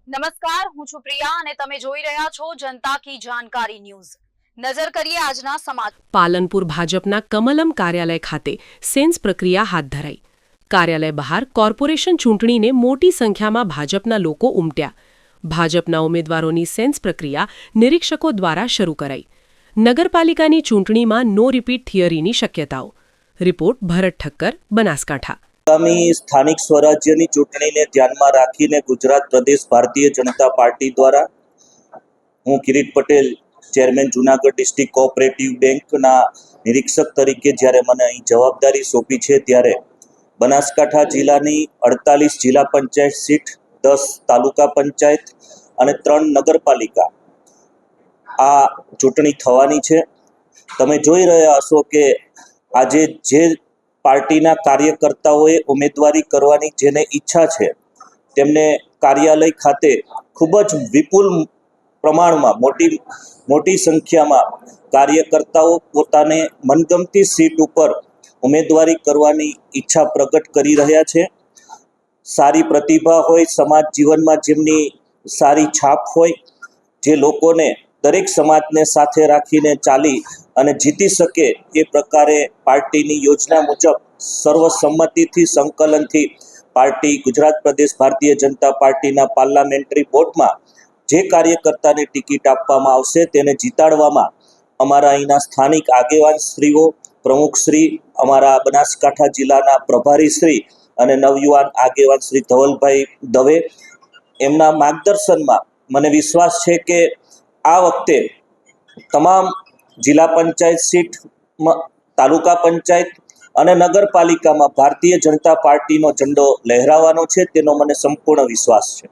નમસ્કાર, હું છું પ્રિયા અને તમે જોઈ રહ્યા છો જનતા કી જાણકારી ન્યૂઝ। નજર કરીએ આજના સમાચાર। પાલનપુર ભાજપના કમલમ કાર્યાલય ખાતે સેન્સ પ્રક્રિયા હાથ ધરાઈ। કાર્યાલય બહાર કોર્પોરેશન ચૂંટણીને મોટી સંખ્યામાં ભાજપના લોકો ઉમટ્યા। ભાજપના ઉમેદવારોની સેન્સ પ્રક્રિયા નિરીક્ષકો દ્વારા શરૂ કરાઈ। નગરપાલિકાની ચૂંટણીમાં નો રિપીટ થિયરીની શક્યતાઓ। રિપોર્ટ ભરત ઠક્કર, બનાસકાંઠા। આગામી સ્થાનિક સ્વરાજ્યની ચૂંટણીને ધ્યાનમાં રાખીને ગુજરાત પ્રદેશ ભારતીય જનતા પાર્ટી દ્વારા હું Kirit Patel, chairman Junagadh district cooperative બેંકના નિરીક્ષક તરીકે જ્યારે મને અહીં જવાબદારી સોંપી છે, ત્યારે બનાસકાંઠા જિલ્લાની 48 જિલ્લા પંચાયત સીટ, 10 તાલુકા પંચાયત અને 3 નગરપાલિકા આ ચૂંટણી થવાની છે। તમે જોઈ રહ્યા હશો કે આજે જે પાર્ટીના કાર્યકર્તાઓએ ઉમેદવારી કરવાની જેને ઈચ્છા છે, તેમને કાર્યાલય ખાતે ખૂબ જ વિપુલ પ્રમાણમાં મોટી સંખ્યામાં કાર્યકર્તાઓ પોતાને મનગમતી સીટ ઉપર ઉમેદવારી કરવાની ઈચ્છા પ્રગટ કરી રહ્યા છે। સારી પ્રતિભા હોય, સમાજ જીવનમાં જેમની સારી છાપ હોય, જે લોકોને દરેક સમાજને સાથે રાખીને ચાલી અને જીતી શકે એ પ્રકારે પાર્ટીની યોજના મુજબ સર્વસંમતિથી સંકલનથી પાર્ટી ગુજરાત પ્રદેશ ભારતીય જનતા પાર્ટીના પાર્લામેન્ટરી બોર્ડમાં જે કાર્યકર્તાને ટિકિટ આપવામાં આવશે તેને જીતાડવામાં અમારા અહીંના સ્થાનિક આગેવાનશ્રીઓ, પ્રમુખશ્રી, અમારા બનાસકાંઠા જિલ્લાના પ્રભારીશ્રી અને નવયુવાન આગેવાન શ્રી ધવલભાઈ દવે, એમના માર્ગદર્શનમાં મને વિશ્વાસ છે કે આ વખતે તમામ જિલ્લા પંચાયત સીટ, તાલુકા પંચાયત અને નગરપાલિકામાં ભારતીય જનતા પાર્ટીનો ઝંડો લહેરાવાનો છે, તેનો મને સંપૂર્ણ વિશ્વાસ છે।